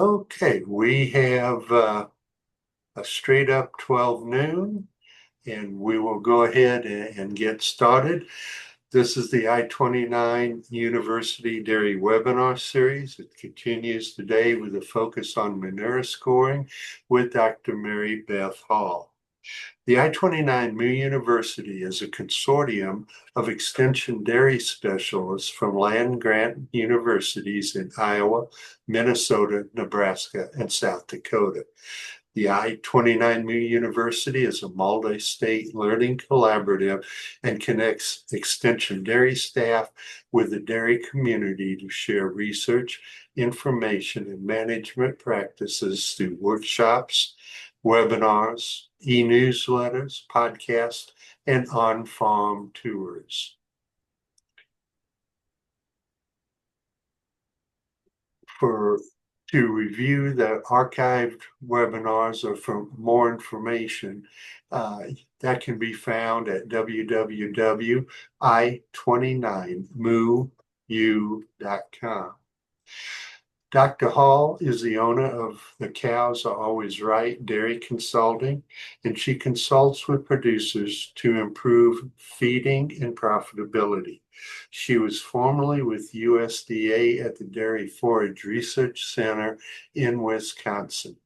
Okay, we have a straight up 12 noon, and we will go ahead and get started. This is the I-29 University Dairy webinar series. It continues today with a focus on manure scoring with Dr. Mary Beth Hall. The I-29 Manure University is a consortium of extension dairy specialists from land-grant universities in Iowa, Minnesota, Nebraska, and South Dakota. The I-29 Manure University is a multi-state learning collaborative and connects extension dairy staff with the dairy community to share research, information, and management practices through workshops, webinars, e-newsletters, podcasts, and on-farm tours. To review the archived webinars or for more information, that can be found at www.i29moo.com. Dr. Hall is the owner of The Cows Are Always Right Dairy Consulting, and she consults with producers to improve feeding and profitability. She was formerly with USDA at the Dairy Forage Research Center in Wisconsin.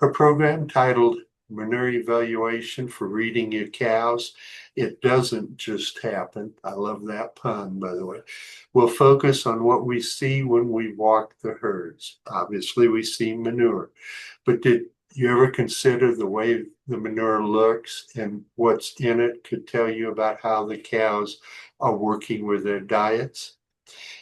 Her program, titled Manure Evaluation for Reading Your Cows, it doesn't just happen. I love that pun, by the way. We'll focus on what we see when we walk the herds. Obviously, we see manure, but did you ever consider the way the manure looks and what's in it could tell you about how the cows are working with their diets?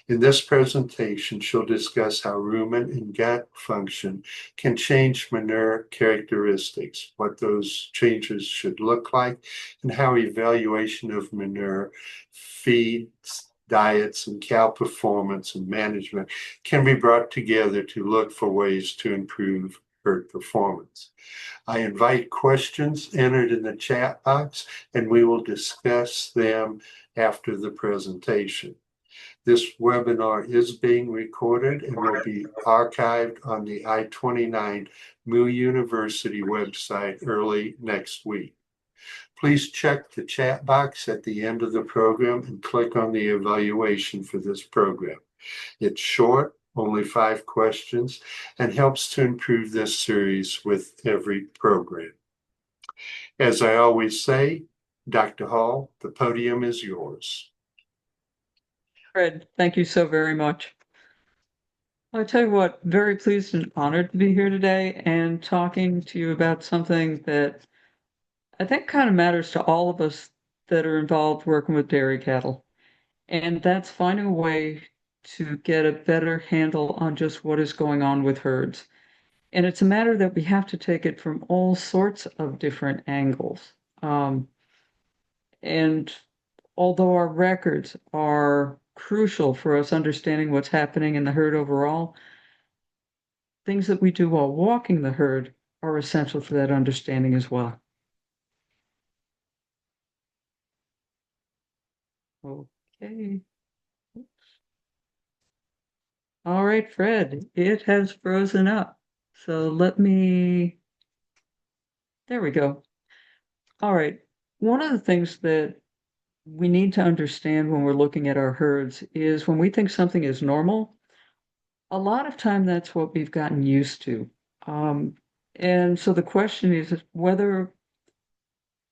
In this presentation, she'll discuss how rumen and gut function can change manure characteristics, what those changes should look like, and how evaluation of manure, feeds, diets, and cow performance and management can be brought together to look for ways to improve herd performance. I invite questions entered in the chat box, and we will discuss them after the presentation. This webinar is being recorded and will be archived on the I-29 Moo University website early next week. Please check the chat box at the end of the program and click on the evaluation for this program. It's short, only 5 questions, and helps to improve this series with every program. As I always say, Dr. Hall, the podium is yours. Fred, thank you so very much. I'll tell you what, very pleased and honored to be here today and talking to you about something that I think kind of matters to all of us that are involved working with dairy cattle. And that's finding a way to get a better handle on just what is going on with herds. And it's a matter that we have to take it from all sorts of different angles. And although our records are crucial for us understanding what's happening in the herd overall, things that we do while walking the herd are essential for that understanding as well. Okay. Oops. All right, Fred, it has frozen up. So there we go. All right. One of the things that we need to understand when we're looking at our herds is when we think something is normal, a lot of time that's what we've gotten used to. And so the question is whether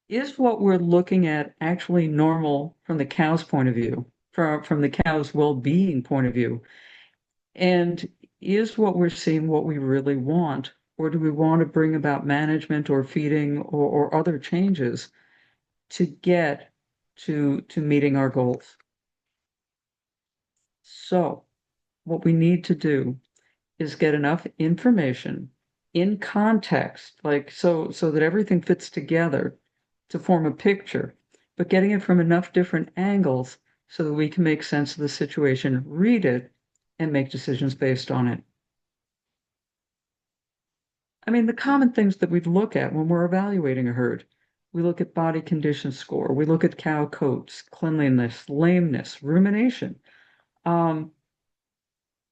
is what we're looking at actually normal from the cow's point of view, from the cow's well-being point of view? And is what we're seeing what we really want? Or do we want to bring about management or feeding or other changes to get to meeting our goals? So what we need to do is get enough information in context, like so that everything fits together to form a picture, but getting it from enough different angles so that we can make sense of the situation, read it, and make decisions based on it. I mean, the common things that we look at when we're evaluating a herd, we look at body condition score, we look at cow coats, cleanliness, lameness, rumination. We'll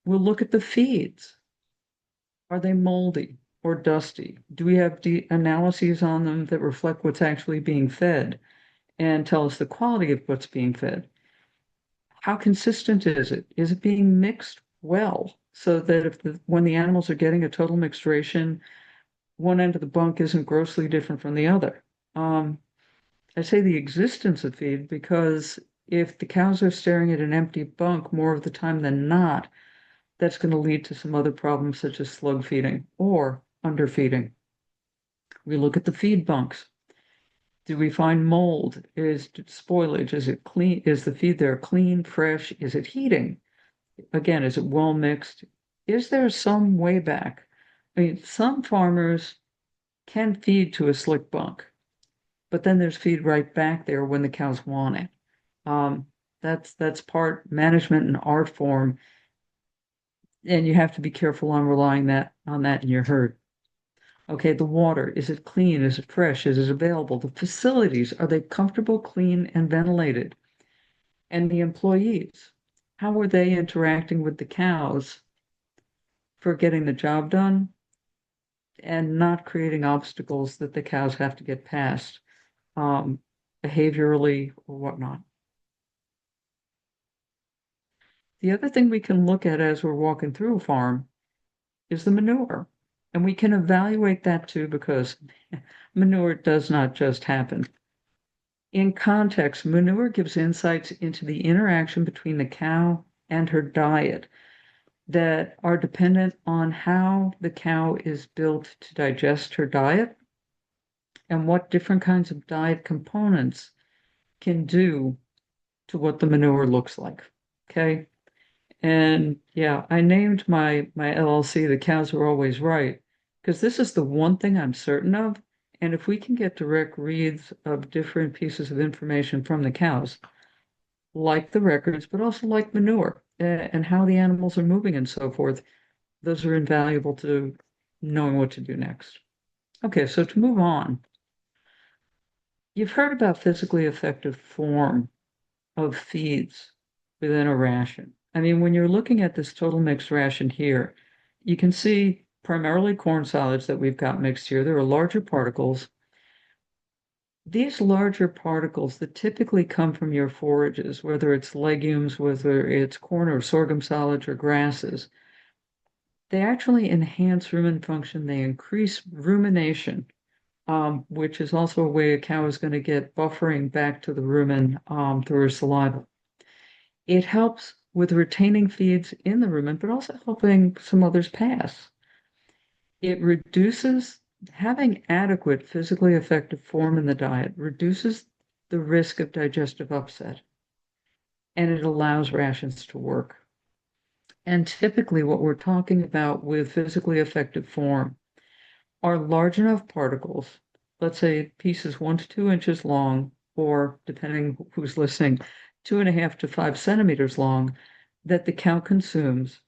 look at the feeds. Are they moldy or dusty? Do we have analyses on them that reflect what's actually being fed and tell us the quality of what's being fed? How consistent is it? Is it being mixed well so that when the animals are getting a total mixed ration, one end of the bunk isn't grossly different from the other? Um, I say the existence of feed because if the cows are staring at an empty bunk more of the time than not, that's going to lead to some other problems such as slug feeding or underfeeding. We look at the feed bunks. Do we find mold? Is spoilage? Is it clean? Is the feed there clean, fresh? Is it heating? Again, is it well mixed? Is there some way back? I mean, some farmers can feed to a slick bunk, but then there's feed right back there when the cows want it. Um, that's part management and art form, and you have to be careful on relying that on that in your herd. Okay, the water, is it clean? Is it fresh? Is it available? The facilities, are they comfortable, clean, and ventilated? And the employees, how are they interacting with the cows for getting the job done and not creating obstacles that the cows have to get past, um, behaviorally or whatnot? The other thing we can look at as we're walking through a farm is the manure. And we can evaluate that too because manure does not just happen. In context, manure gives insights into the interaction between the cow and her diet that are dependent on how the cow is built to digest her diet and what different kinds of diet components can do to what the manure looks like. Okay. And yeah, I named my LLC The Cows Are Always Right because this is the one thing I'm certain of. And if we can get direct reads of different pieces of information from the cows, like the records, but also like manure and how the animals are moving and so forth, those are invaluable to knowing what to do next. Okay, so to move on, you've heard about physically effective form of feeds within a ration. I mean, when you're looking at this total mixed ration here, you can see primarily corn solids that we've got mixed here. There are larger particles. These larger particles that typically come from your forages, whether it's legumes, whether it's corn or sorghum solids or grasses, they actually enhance rumen function. They increase rumination, which is also a way a cow is going to get buffering back to the rumen through her saliva. It helps with retaining feeds in the rumen, but also helping some others pass. It reduces having adequate physically effective form in the diet, reduces the risk of digestive upset, and it allows rations to work. And typically, what we're talking about with physically effective form are large enough particles, let's say pieces 1 to 2 inches long, or depending who's listening, 2.5 to 5 centimeters long, that the cow consumes,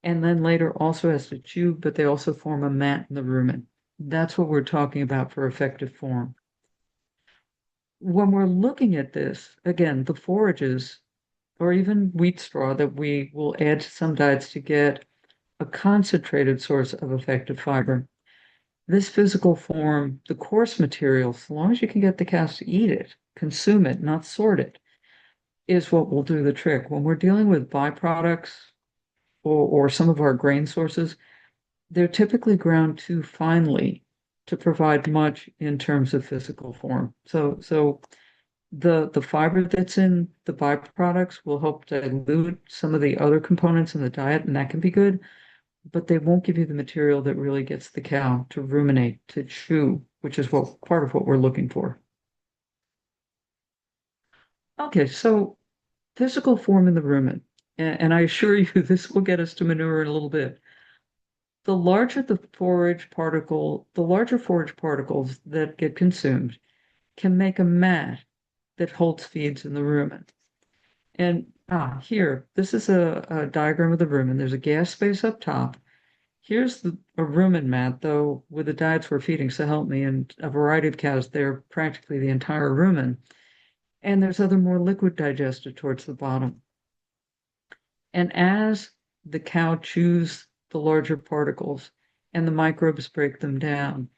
and then later also has to chew, but they also form a mat in the rumen. That's what we're talking about for effective form. When we're looking at this, again, the forages or even wheat straw that we will add to some diets to get a concentrated source of effective fiber. This physical form, the coarse material, so long as you can get the cows to eat it, consume it, not sort it, is what will do the trick. When we're dealing with byproducts or some of our grain sources, they're typically ground too finely to provide much in terms of physical form. So the fiber that's in the byproducts will help dilute some of the other components in the diet, and that can be good, but they won't give you the material that really gets the cow to ruminate, to chew, which is what part of what we're looking for. Okay, so physical form in the rumen, and I assure you this will get us to manure in a little bit. The larger forage particles that get consumed can make a mat that holds feeds in the rumen. And here, this is a diagram of the rumen. There's a gas space up top. Here's a rumen mat, though, with the diets we're feeding, so help me, and a variety of cows, they're practically the entire rumen. And there's other more liquid digested towards the bottom. And as the cow chews the larger particles and the microbes break them down.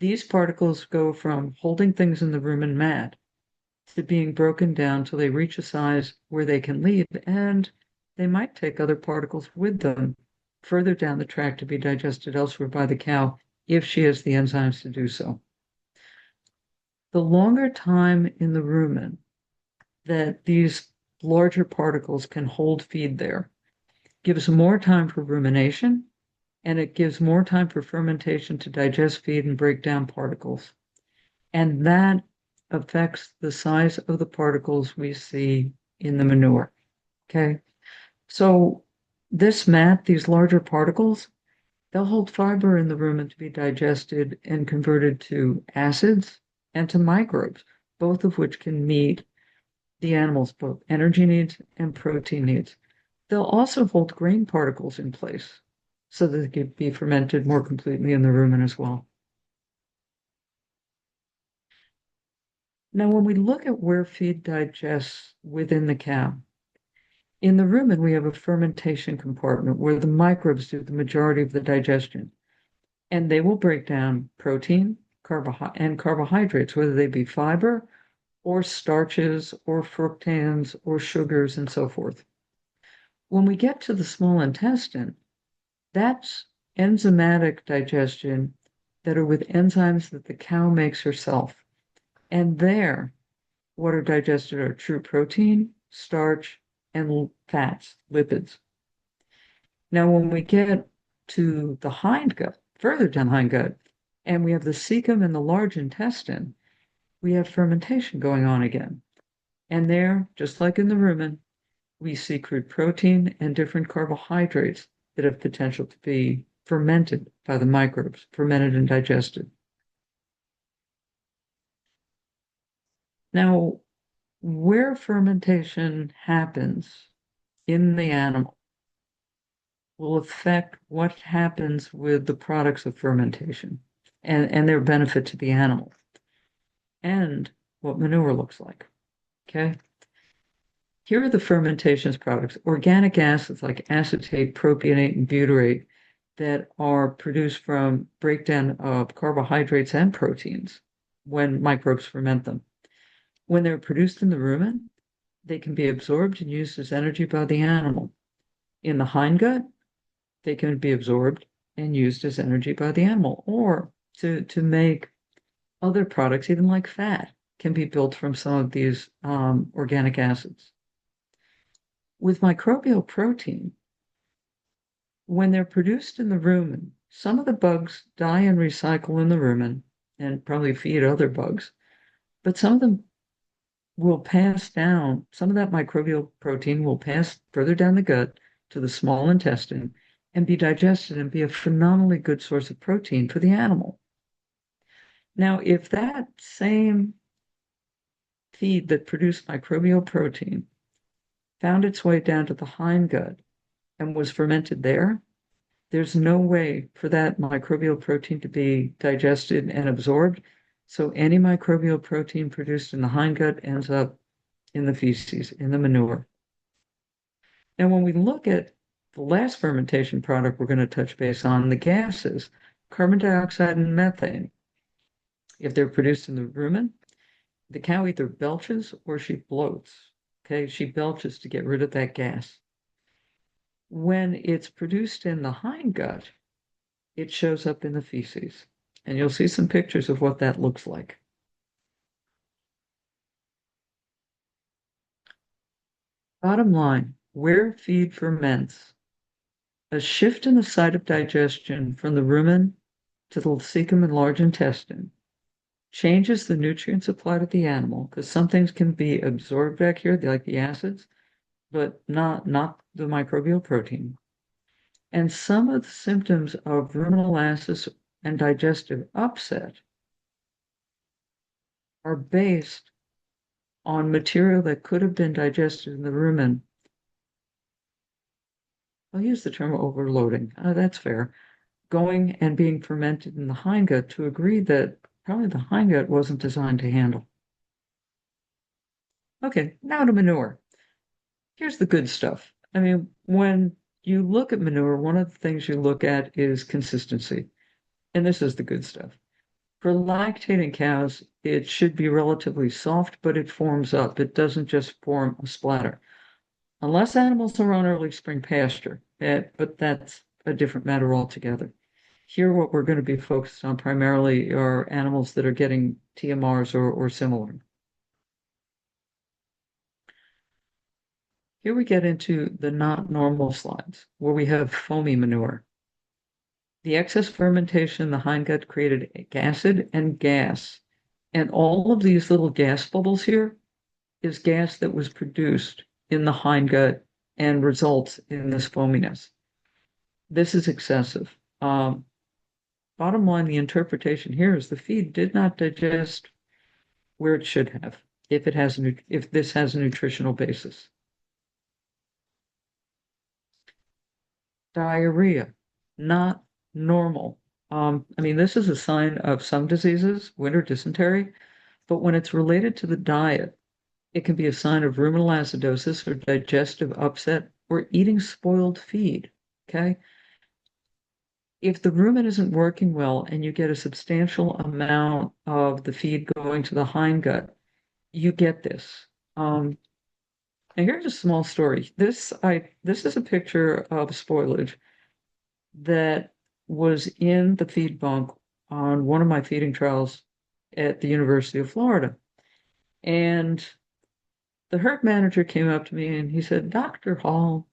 These particles go from holding things in the rumen mat to being broken down till they reach a size where they can leave, and they might take other particles with them further down the track to be digested elsewhere by the cow if she has the enzymes to do so. The longer time in the rumen that these larger particles can hold feed there gives more time for rumination, and it gives more time for fermentation to digest feed and break down particles. And that affects the size of the particles we see in the manure. Okay. So this mat, these larger particles, they'll hold fiber in the rumen to be digested and converted to acids and to microbes, both of which can meet the animal's both energy needs and protein needs. They'll also hold grain particles in place so that they can be fermented more completely in the rumen as well. Now, when we look at where feed digests within the cow, in the rumen, we have a fermentation compartment where the microbes do the majority of the digestion, and they will break down protein, and carbohydrates, whether they be fiber or starches or fructans or sugars and so forth. When we get to the small intestine, that's enzymatic digestion that are with enzymes that the cow makes herself. And there, what are digested are true protein, starch, and fats, lipids. Now, when we get to the hindgut, further down the hindgut, and we have the cecum and the large intestine, we have fermentation going on again. And there, just like in the rumen, we see crude protein and different carbohydrates that have potential to be fermented by the microbes, fermented and digested. Now, where fermentation happens in the animal will affect what happens with the products of fermentation and their benefit to the animal and what manure looks like. Okay. Here are the fermentations products, organic acids like acetate, propionate, and butyrate that are produced from breakdown of carbohydrates and proteins when microbes ferment them. When they're produced in the rumen, they can be absorbed and used as energy by the animal. In the hindgut, they can be absorbed and used as energy by the animal, or to make other products, even like fat, can be built from some of these organic acids. With microbial protein, when they're produced in the rumen, some of the bugs die and recycle in the rumen and probably feed other bugs, but some of them will pass down, some of that microbial protein will pass further down the gut to the small intestine and be digested and be a phenomenally good source of protein for the animal. Now, if that same feed that produced microbial protein found its way down to the hindgut and was fermented there, there's no way for that microbial protein to be digested and absorbed. So any microbial protein produced in the hindgut ends up in the feces, in the manure. And when we look at the last fermentation product we're going to touch base on, the gases, carbon dioxide and methane, if they're produced in the rumen, the cow either belches or she bloats. Okay, she belches to get rid of that gas. When it's produced in the hindgut, it shows up in the feces. And you'll see some pictures of what that looks like. Bottom line, where feed ferments, a shift in the site of digestion from the rumen to the cecum and large intestine changes the nutrient supply to the animal, because some things can be absorbed back here, like the acids, but not the microbial protein. And some of the symptoms of ruminal acids and digestive upset are based on material that could have been digested in the rumen. I'll use the term overloading. That's fair. Going and being fermented in the hindgut to agree that probably the hindgut wasn't designed to handle. Okay, now to manure. Here's the good stuff. I mean, when you look at manure, one of the things you look at is consistency. And this is the good stuff. For lactating cows, it should be relatively soft, but it forms up. It doesn't just form a splatter. Unless animals are on early spring pasture, but that's a different matter altogether. Here, what we're going to be focused on primarily are animals that are getting TMRs or similar. Here we get into the not normal slides, where we have foamy manure. The excess fermentation in the hindgut created acid and gas. And all of these little gas bubbles here is gas that was produced in the hindgut and results in this foaminess. This is excessive. Bottom line, the interpretation here is the feed did not digest where it should have, if this has a nutritional basis. Diarrhea, not normal. I mean, this is a sign of some diseases, winter dysentery, but when it's related to the diet, it can be a sign of ruminal acidosis or digestive upset or eating spoiled feed. Okay. If the rumen isn't working well and you get a substantial amount of the feed going to the hindgut, you get this. And here's a small story. This is a picture of spoilage that was in the feed bunk on one of my feeding trials at the University of Florida. And the herd manager came up to me and he said, Dr. Hall,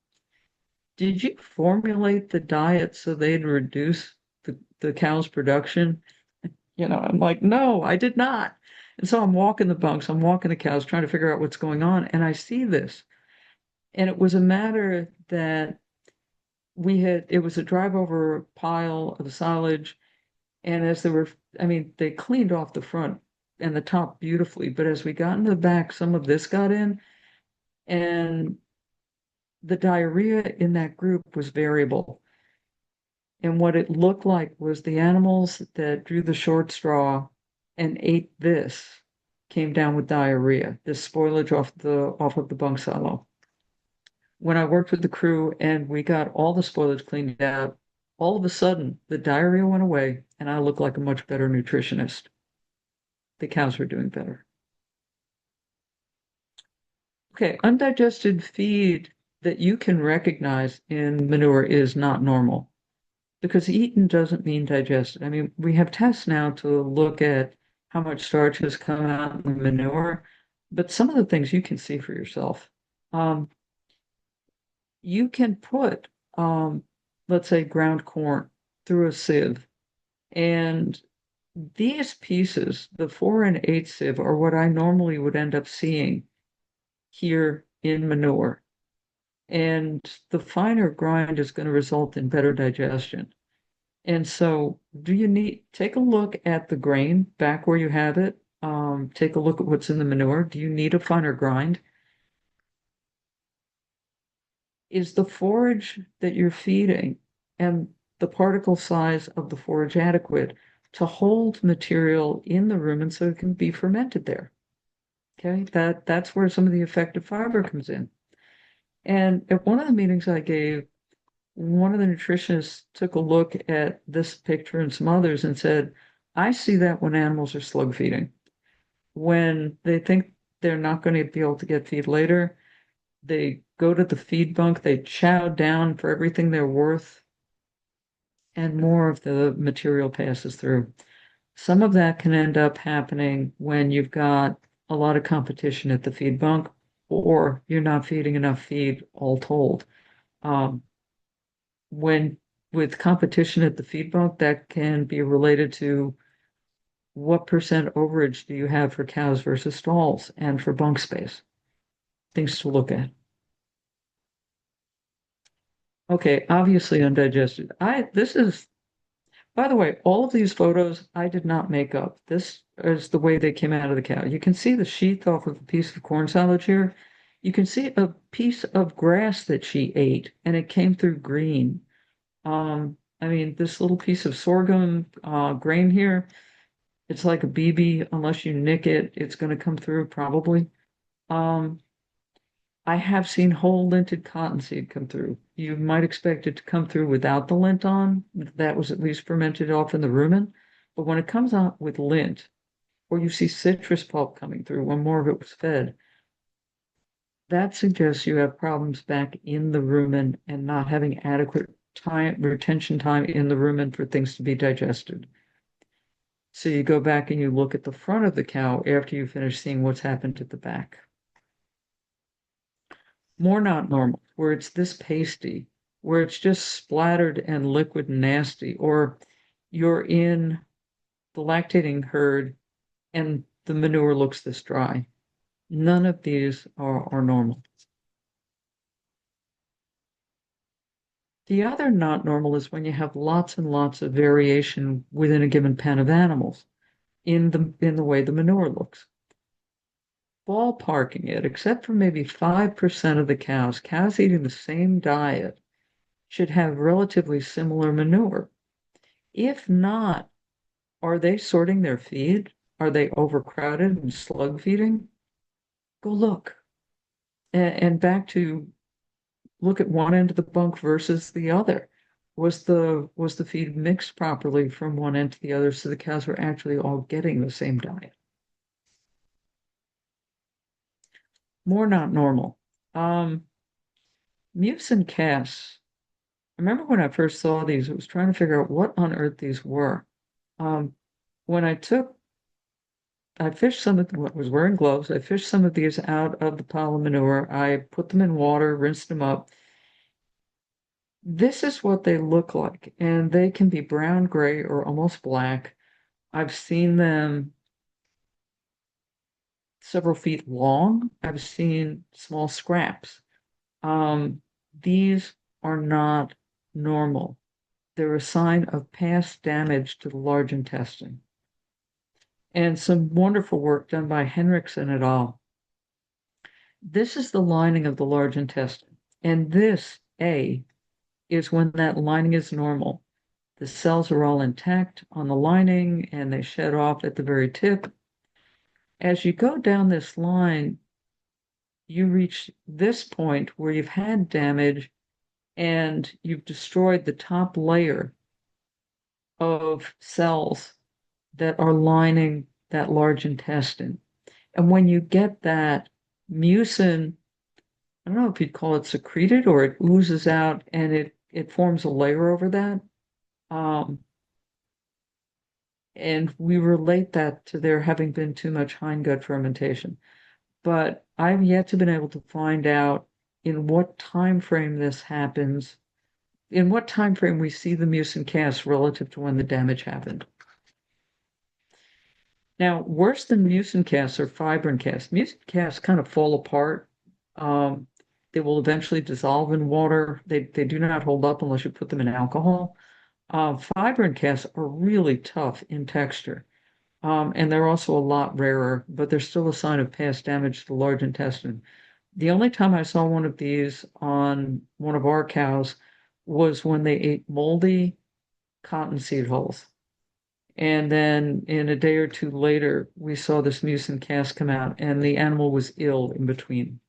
did you formulate the diet so they'd reduce the cow's production? I'm like, no, I did not. And so I'm walking the bunks, I'm walking the cows, trying to figure out what's going on. And I see this. And it was a matter that it was a drive over pile of silage. And as they were, I mean, they cleaned off the front and the top beautifully. But as we got into the back, some of this got in. And the diarrhea in that group was variable. And what it looked like was the animals that drew the short straw and ate this came down with diarrhea, this spoilage off of the bunk silo. When I worked with the crew and we got all the spoilage cleaned out, all of a sudden the diarrhea went away and I looked like a much better nutritionist. The cows were doing better. Okay, undigested feed that you can recognize in manure is not normal because eaten doesn't mean digested. I mean, we have tests now to look at how much starch has come out in the manure, but some of the things you can see for yourself. You can put, let's say, ground corn through a sieve, and these pieces, the 4 and 8 sieve, are what I normally would end up seeing here in manure. And the finer grind is going to result in better digestion. And so, take a look at the grain back where you have it. Take a look at what's in the manure. Do you need a finer grind? Is the forage that you're feeding and the particle size of the forage adequate to hold material in the rumen so it can be fermented there? Okay, that's where some of the effective fiber comes in. And at one of the meetings I gave, one of the nutritionists took a look at this picture and some others and said, I see that when animals are slug feeding. When they think they're not going to be able to get feed later, they go to the feed bunk, they chow down for everything they're worth, and more of the material passes through. Some of that can end up happening when you've got a lot of competition at the feed bunk, or you're not feeding enough feed, all told. Um, when with competition at the feed bunk, that can be related to what percent overage do you have for cows versus stalls and for bunk space. Things to look at. Okay, obviously undigested. This is, by the way, all of these photos I did not make up. This is the way they came out of the cow. You can see the sheath off of a piece of corn silage here. You can see a piece of grass that she ate, and it came through green. I mean, this little piece of sorghum grain here, it's like a BB. Unless you nick it, it's going to come through probably. Um, I have seen whole linted cottonseed come through. You might expect it to come through without the lint on. That was at least fermented off in the rumen. But when it comes out with lint, or you see citrus pulp coming through when more of it was fed, that suggests you have problems back in the rumen and not having adequate time, retention time in the rumen for things to be digested. So you go back and you look at the front of the cow after you finish seeing what's happened at the back. More not normal, where it's this pasty, where it's just splattered and liquid and nasty, or you're in the lactating herd and the manure looks this dry. None of these are normal. The other not normal is when you have lots and lots of variation within a given pen of animals in the way the manure looks. Ballparking it, except for maybe 5% of the cows eating the same diet should have relatively similar manure. If not, are they sorting their feed? Are they overcrowded and slug feeding? Go look. And back to look at one end of the bunk versus the other. Was the feed mixed properly from one end to the other so the cows were actually all getting the same diet? More not normal. Mucin casts. I remember when I first saw these, I was trying to figure out what on earth these were. Um, when I fished some of was wearing gloves. I fished some of these out of the pile of manure. I put them in water, rinsed them up. This is what they look like, and they can be brown, gray, or almost black. I've seen them several feet long. I've seen small scraps. Um, these are not normal. They're a sign of past damage to the large intestine. And some wonderful work done by Henriksen et al. This is the lining of the large intestine. And this, A, is when that lining is normal. The cells are all intact on the lining and they shed off at the very tip. As you go down this line, you reach this point where you've had damage and you've destroyed the top layer of cells that are lining that large intestine. And when you get that mucin, I don't know if you'd call it secreted or it oozes out and it forms a layer over that. Um, and we relate that to there having been too much hindgut fermentation. But I've yet to been able to find out in what time frame this happens, in what time frame we see the mucin cast relative to when the damage happened. Now, worse than mucin casts are fibrin casts. Mucin casts kind of fall apart. Um, they will eventually dissolve in water. They do not hold up unless you put them in alcohol. Fibrin casts are really tough in texture. And they're also a lot rarer, but they're still a sign of past damage to the large intestine. The only time I saw one of these on one of our cows was when they ate moldy cottonseed hulls. And then in a day or two later, we saw this mucin cast come out, and the animal was ill in between.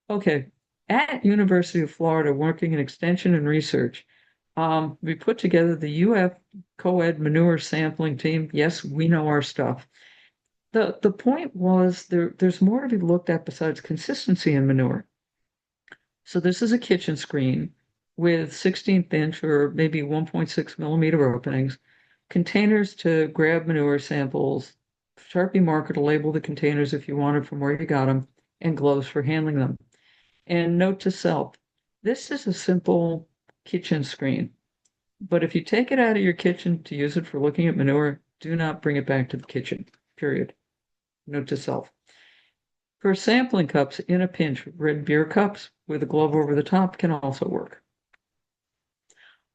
Okay, at University of Florida, working in extension and research, we put together the UF co-ed manure sampling team. Yes, we know our stuff. The point was there's more to be looked at besides consistency in manure. So this is a kitchen screen with 16th inch or maybe 1.6 millimeter openings, containers to grab manure samples, Sharpie marker to label the containers if you wanted from where you got them, and gloves for handling them. And note to self, this is a simple kitchen screen, but if you take it out of your kitchen to use it for looking at manure, do not bring it back to the kitchen, period. Note to self. For sampling cups, in a pinch, red beer cups with a glove over the top can also work.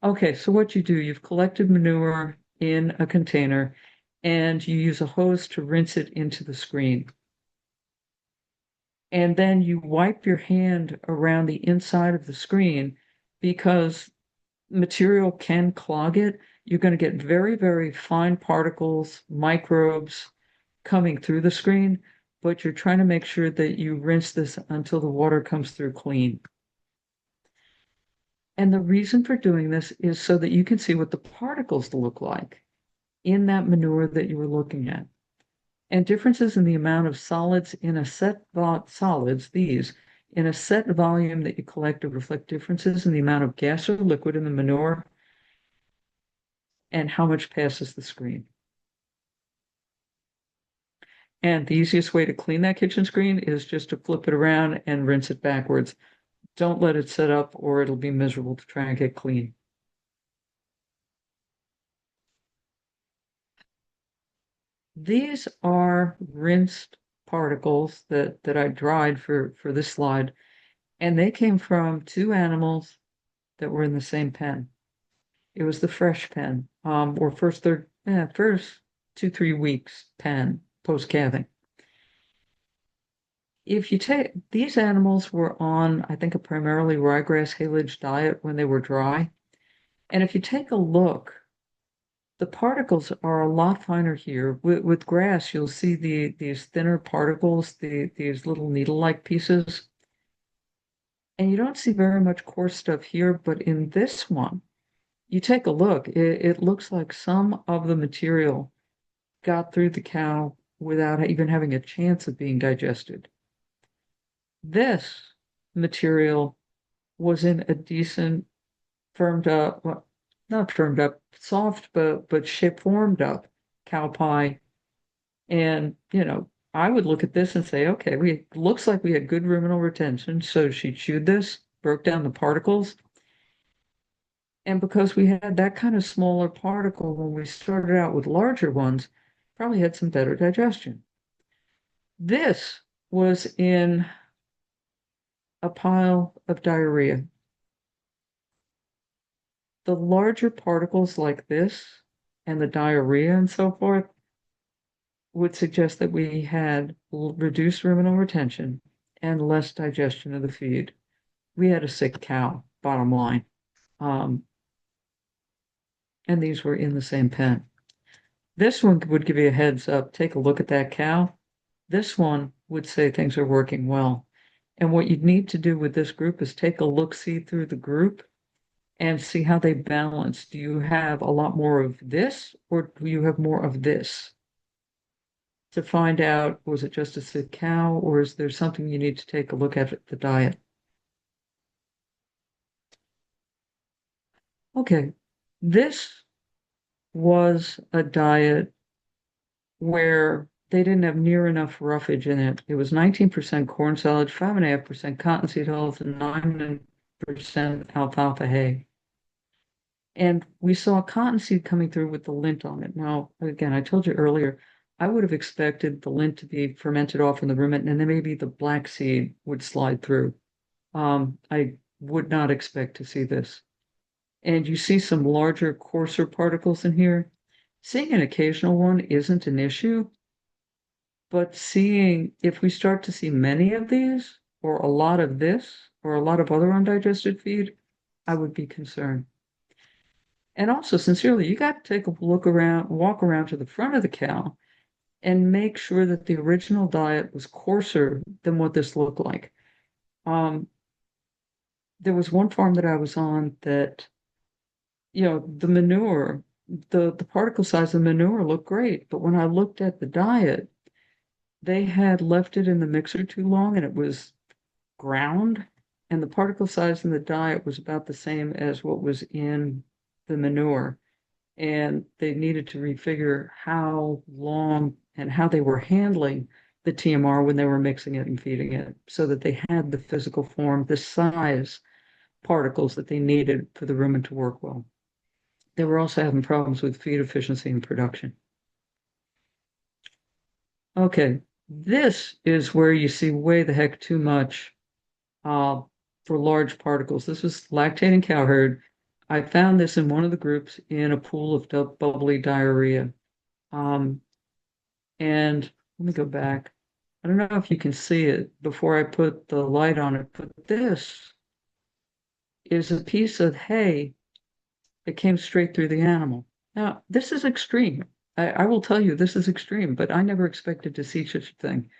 Okay, so what you do, you've collected manure in a container and you use a hose to rinse it into the screen. And then you wipe your hand around the inside of the screen because material can clog it. You're going to get very, very fine particles, microbes coming through the screen. but you're trying to make sure that you rinse this until the water comes through clean. And the reason for doing this is so that you can see what the particles look like in that manure that you were looking at. And differences in the amount of solids in a set these in a set volume that you collect to reflect differences in the amount of gas or liquid in the manure and how much passes the screen. And the easiest way to clean that kitchen screen is just to flip it around and rinse it backwards. Don't let it set up or it'll be miserable to try and get clean. These are rinsed particles that I dried for this slide, and they came from two animals that were in the same pen. It was the fresh pen, or first 2-3 weeks pen post calving. If you take these animals were on, I think, a primarily ryegrass haylage diet when they were dry, and if you take a look, the particles are a lot finer here. With grass, you'll see these thinner particles, these little needle-like pieces. And you don't see very much coarse stuff here, but in this one, you take a look, it looks like some of the material got through the cow without even having a chance of being digested. This material was in a decent, firmed up, well, not firmed up, soft, but shape formed up cow pie. And, I would look at this and say, okay, looks like we had good ruminal retention. So she chewed this, broke down the particles. And because we had that kind of smaller particle when we started out with larger ones, probably had some better digestion. This was in a pile of diarrhea. The larger particles like this and the diarrhea and so forth would suggest that we had reduced ruminal retention and less digestion of the feed. We had a sick cow, bottom line. And these were in the same pen. This one would give you a heads up. Take a look at that cow. This one would say things are working well. And what you'd need to do with this group is take a look-see through the group and see how they balance. Do you have a lot more of this or do you have more of this? To find out, was it just a sick cow or is there something you need to take a look at the diet? Okay, this was a diet where they didn't have near enough roughage in it. It was 19% corn silage, 5.5% cottonseed hulls, and 9% alfalfa hay. And we saw cottonseed coming through with the lint on it. Now, again, I told you earlier, I would have expected the lint to be fermented off in the rumen, and then maybe the black seed would slide through. I would not expect to see this. And you see some larger, coarser particles in here. Seeing an occasional one isn't an issue, but seeing if we start to see many of these, or a lot of this, or a lot of other undigested feed, I would be concerned. And also, sincerely, you got to take a walk around to the front of the cow and make sure that the original diet was coarser than what this looked like. There was one farm that I was on that, the manure, the particle size of the manure looked great, but when I looked at the diet, they had left it in the mixer too long and it was ground, and the particle size in the diet was about the same as what was in the manure. And they needed to refigure how long and how they were handling the TMR when they were mixing it and feeding it so that they had the physical form, the size particles that they needed for the rumen to work well. They were also having problems with feed efficiency and production. Okay, this is where you see way the heck too much for large particles. This was lactating cow herd. I found this in one of the groups in a pool of bubbly diarrhea. And let me go back. I don't know if you can see it before I put the light on it, but this is a piece of hay that came straight through the animal. Now, this is extreme. I will tell you this is extreme, but I never expected to see such a thing.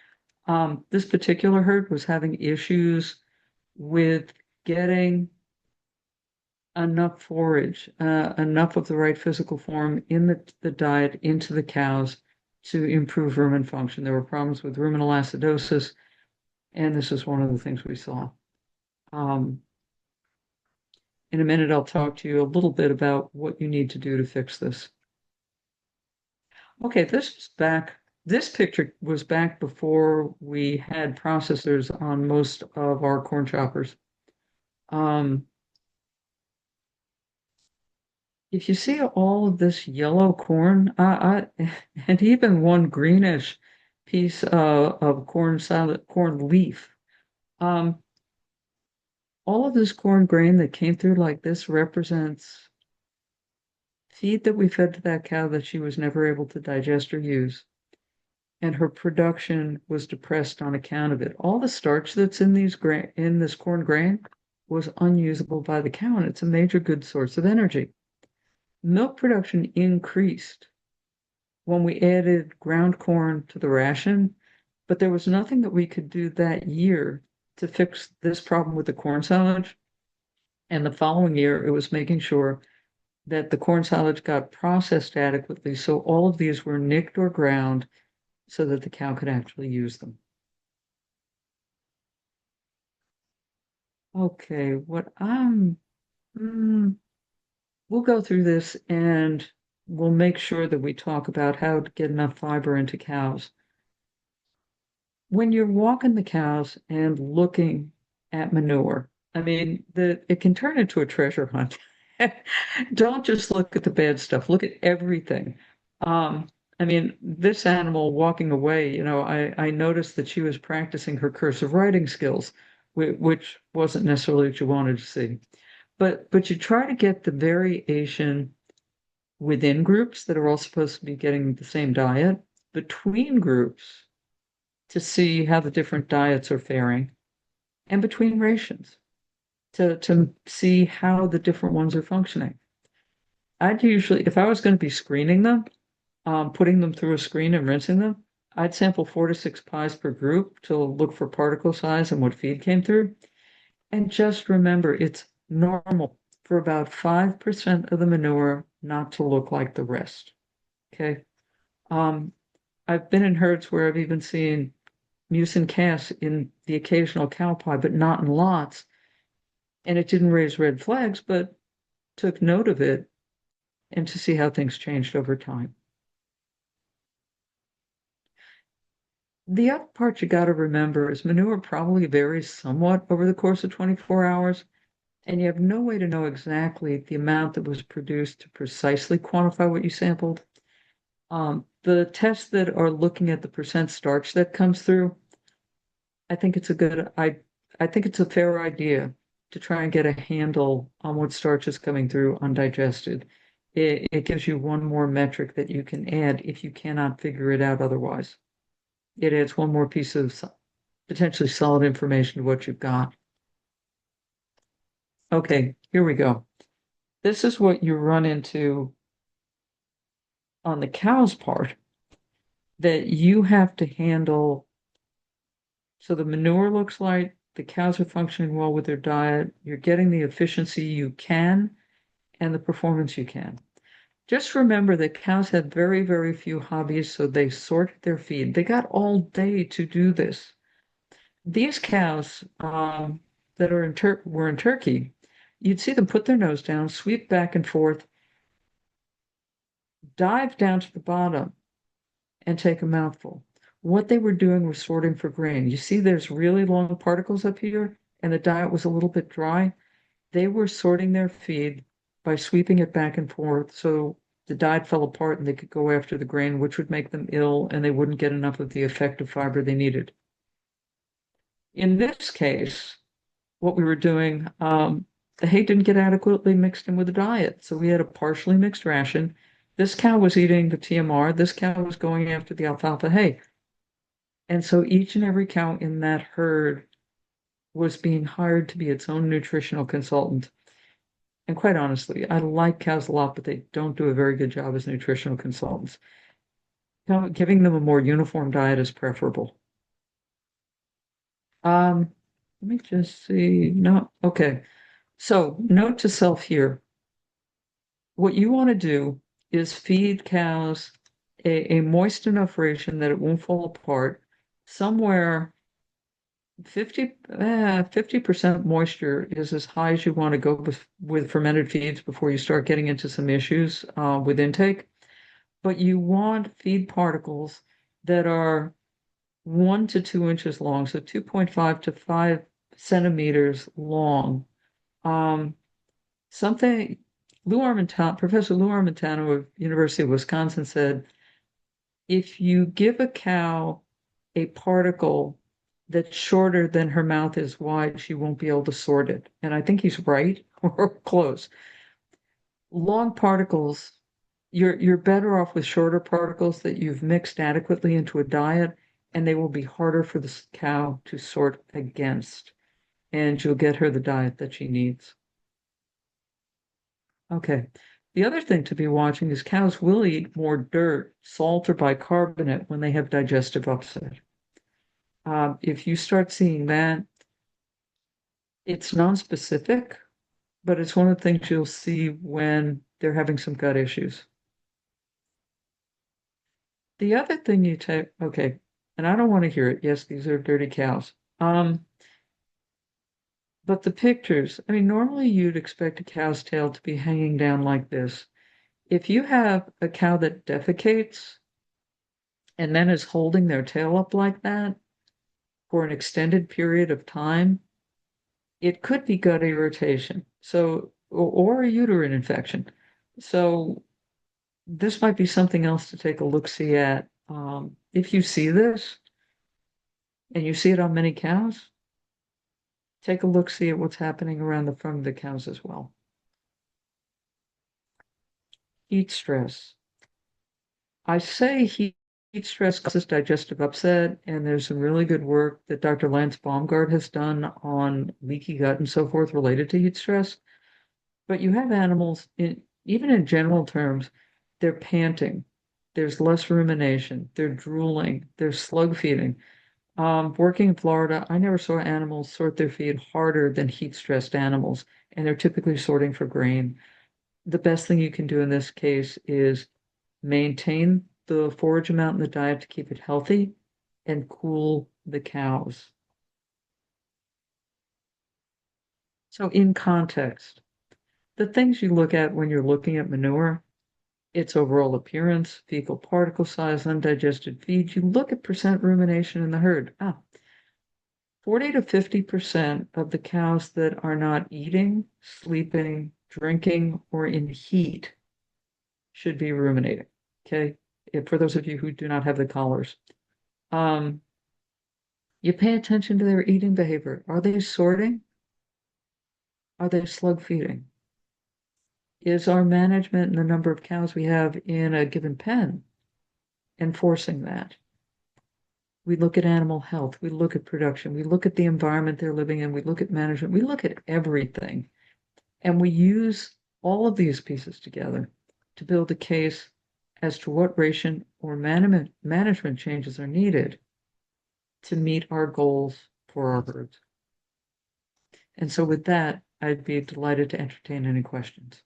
This particular herd was having issues with getting enough forage, enough of the right physical form in the diet into the cows to improve rumen function. There were problems with ruminal acidosis, and this is one of the things we saw. Um, in a minute, I'll talk to you a little bit about what you need to do to fix this. Okay, this picture was back before we had processors on most of our corn choppers. Um, if you see all of this yellow corn, and even one greenish piece of corn salad, corn leaf, um, all of this corn grain that came through like this represents feed that we fed to that cow that she was never able to digest or use, and her production was depressed on account of it. All the starch that's in in this corn grain was unusable by the cow, and it's a major good source of energy. Milk production increased when we added ground corn to the ration, but there was nothing that we could do that year to fix this problem with the corn silage. And the following year, it was making sure that the corn silage got processed adequately. So all of these were nicked or ground so that the cow could actually use them. Okay, mm, we'll go through this and we'll make sure that we talk about how to get enough fiber into cows. When you're walking the cows and looking at manure, I mean, it can turn into a treasure hunt. Don't just look at the bad stuff, look at everything. Um, I mean, this animal walking away, I noticed that she was practicing her cursive writing skills, which wasn't necessarily what you wanted to see. But you try to get the variation within groups that are all supposed to be getting the same diet, between groups to see how the different diets are faring, and between rations to see how the different ones are functioning. I'd usually, if I was going to be screening them, putting them through a screen and rinsing them, I'd sample 4 to 6 pies per group to look for particle size and what feed came through. And just remember, it's normal for about 5% of the manure not to look like the rest. Okay. Um, I've been in herds where I've even seen mucin calves in the occasional cow pie, but not in lots. And it didn't raise red flags, but took note of it and to see how things changed over time. The other part you got to remember is manure probably varies somewhat over the course of 24 hours, and you have no way to know exactly the amount that was produced to precisely quantify what you sampled. The tests that are looking at the percent starch that comes through, I think it's a good, I think it's a fair idea to try and get a handle on what starch is coming through undigested. It gives you one more metric that you can add if you cannot figure it out otherwise. It adds one more piece of potentially solid information to what you've got. Okay, here we go. This is what you run into on the cow's part that you have to handle. So the manure looks like the cows are functioning well with their diet. You're getting the efficiency you can and the performance you can. Just remember that cows have very, very few hobbies, so they sort their feed. They got all day to do this. These cows that were in Turkey, you'd see them put their nose down, sweep back and forth, dive down to the bottom, and take a mouthful. What they were doing was sorting for grain. You see, there's really long particles up here, and the diet was a little bit dry. They were sorting their feed by sweeping it back and forth, so the diet fell apart and they could go after the grain, which would make them ill, and they wouldn't get enough of the effective fiber they needed. In this case, what we were doing, the hay didn't get adequately mixed in with the diet. So we had a partially mixed ration. This cow was eating the TMR. This cow was going after the alfalfa hay. And so each and every cow in that herd was being hired to be its own nutritional consultant. And quite honestly, I like cows a lot, but they don't do a very good job as nutritional consultants. Giving them a more uniform diet is preferable. Let me just see. No, okay. So note to self here. What you want to do is feed cows a moist enough ration that it won't fall apart. Somewhere 50% moisture is as high as you want to go with fermented feeds before you start getting into some issues with intake. But you want feed particles that are 1 to 2 inches long, so 2.5 to 5 centimeters long. Um, something Professor Lou Armentano of University of Wisconsin said, if you give a cow a particle that's shorter than her mouth is wide, she won't be able to sort it. And I think he's right or close. Long particles, you're better off with shorter particles that you've mixed adequately into a diet, and they will be harder for the cow to sort against, and you'll get her the diet that she needs. Okay. The other thing to be watching is cows will eat more dirt, salt, or bicarbonate when they have digestive upset. If you start seeing that, it's non-specific, but it's one of the things you'll see when they're having some gut issues. The other thing you take, okay, and I don't want to hear it. Yes, these are dirty cows. But the pictures, I mean, normally you'd expect a cow's tail to be hanging down like this. If you have a cow that defecates and then is holding their tail up like that for an extended period of time, it could be gut irritation. So, or a uterine infection. So this might be something else to take a look-see at. If you see this and you see it on many cows, take a look-see at what's happening around the front of the cows as well. Heat stress. I say heat stress causes digestive upset, and there's some really good work that Dr. Lance Baumgart has done on leaky gut and so forth related to heat stress. But you have animals, even in general terms, they're panting. There's less rumination. They're drooling. They're slug feeding. Working in Florida, I never saw animals sort their feed harder than heat stressed animals, and they're typically sorting for grain. The best thing you can do in this case is maintain the forage amount in the diet to keep it healthy and cool the cows. So, in context, the things you look at when you're looking at manure, its overall appearance, fecal particle size, undigested feed. You look at percent rumination in the herd. 40 to 50% of the cows that are not eating, sleeping, drinking, or in heat should be ruminating. Okay. For those of you who do not have the collars, um, you pay attention to their eating behavior. Are they sorting? Are they slug feeding? Is our management and the number of cows we have in a given pen enforcing that? We look at animal health, we look at production, we look at the environment they're living in, we look at management, we look at everything. And we use all of these pieces together to build a case as to what ration or management changes are needed to meet our goals for our herds. And so with that, I'd be delighted to entertain any questions.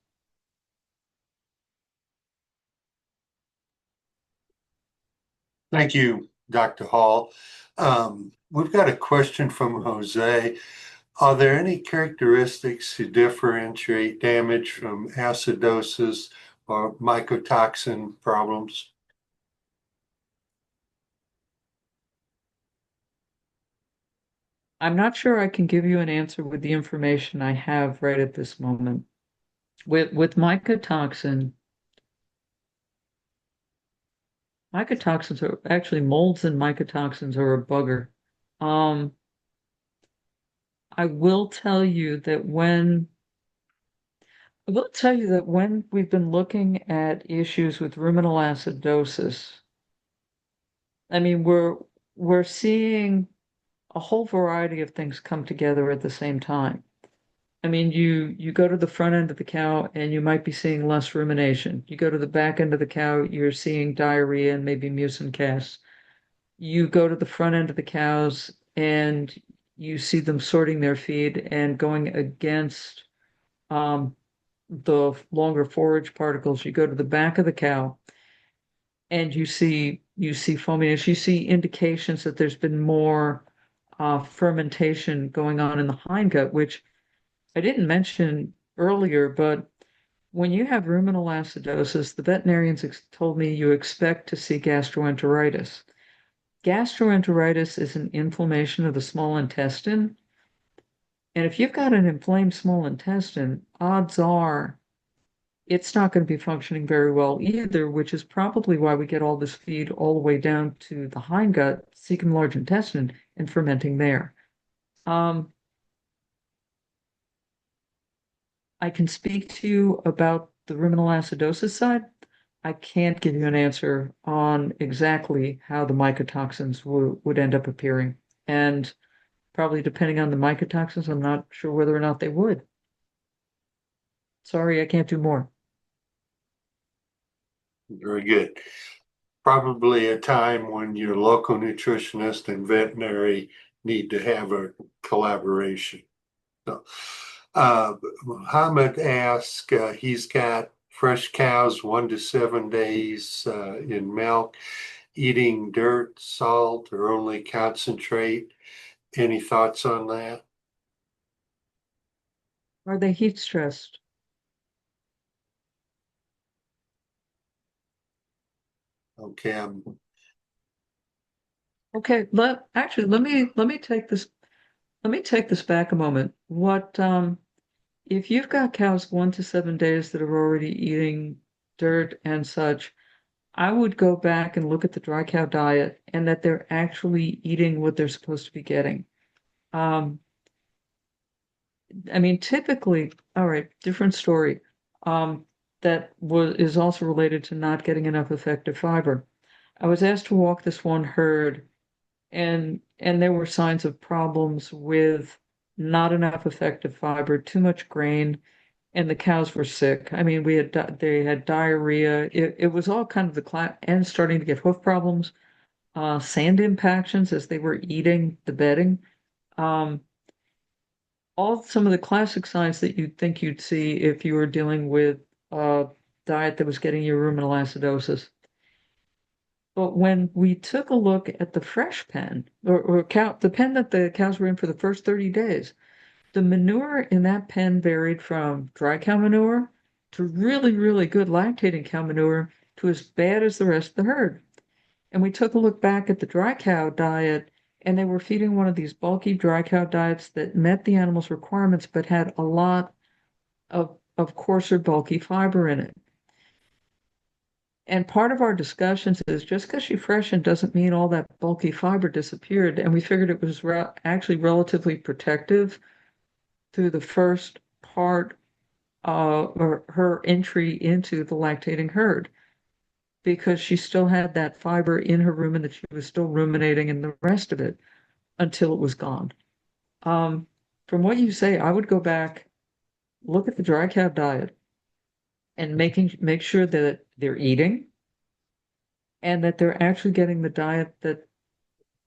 Thank you, Dr. Hall. We've got a question from Jose. Are there any characteristics to differentiate damage from acidosis or mycotoxin problems? I'm not sure I can give you an answer with the information I have right at this moment. With mycotoxins are actually molds, and mycotoxins are a bugger. Um, I will tell you that we've been looking at issues with ruminal acidosis, I mean, we're seeing a whole variety of things come together at the same time. I mean, you go to the front end of the cow and you might be seeing less rumination. You go to the back end of the cow, you're seeing diarrhea and maybe mucin casts. You go to the front end of the cows and you see them sorting their feed and going against um, the longer forage particles. You go to the back of the cow and you see foaminess, you see indications that there's been more fermentation going on in the hindgut, which I didn't mention earlier, but when you have ruminal acidosis, the veterinarians told me you expect to see gastroenteritis. Gastroenteritis is an inflammation of the small intestine. And if you've got an inflamed small intestine, odds are it's not going to be functioning very well either, which is probably why we get all this feed all the way down to the hindgut, cecum large intestine, and fermenting there. Um, I can speak to you about the ruminal acidosis side. I can't give you an answer on exactly how the mycotoxins would end up appearing. And probably depending on the mycotoxins, I'm not sure whether or not they would. Sorry, I can't do more. Very good. Probably a time when your local nutritionist and veterinary need to have a collaboration. So, Muhammad asked, he's got fresh cows 1 to 7 days in milk, eating dirt, salt, or only concentrate. Any thoughts on that? Are they heat stressed? Okay, Okay, let me take this back a moment. What if you've got cows 1 to 7 days that are already eating dirt and such, I would go back and look at the dry cow diet and that they're actually eating what they're supposed to be getting. Um, I mean, typically, all right, different story. Um, that is also related to not getting enough effective fiber. I was asked to walk this one herd, and there were signs of problems with not enough effective fiber, too much grain, and the cows were sick. I mean, they had diarrhea. It was all kind of the class, and starting to get hoof problems, sand impactions as they were eating the bedding. Um, all some of the classic signs that you'd think you'd see if you were dealing with a diet that was getting you ruminal acidosis. But when we took a look at the fresh pen, the pen that the cows were in for the first 30 days, the manure in that pen varied from dry cow manure to really, really good lactating cow manure to as bad as the rest of the herd. And we took a look back at the dry cow diet, and they were feeding one of these bulky dry cow diets that met the animal's requirements but had a lot of coarser, bulky fiber in it. And part of our discussions is just because you freshen doesn't mean all that bulky fiber disappeared. And we figured it was actually relatively protective through the first part or her entry into the lactating herd because she still had that fiber in her rumen that she was still ruminating and the rest of it until it was gone. Um, from what you say, I would go back, look at the dry cow diet and make sure that they're eating and that they're actually getting the diet that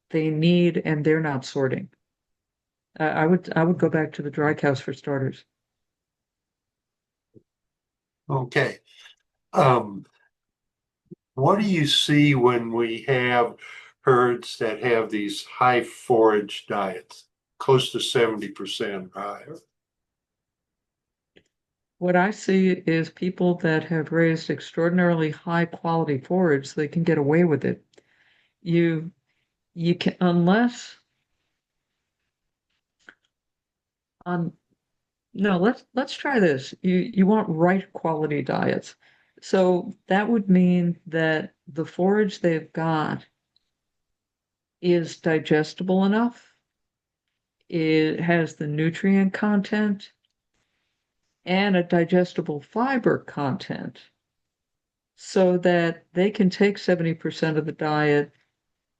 they need and they're not sorting. I would go back to the dry cows for starters. okay. Um, what do you see when we have herds that have these high forage diets, close to 70% higher? What I see is people that have raised extraordinarily high quality forage, so they can get away with it. You you can unless no, let's try this. You want right quality diets. So that would mean that the forage they've got is digestible enough. It has the nutrient content and a digestible fiber content so that they can take 70% of the diet,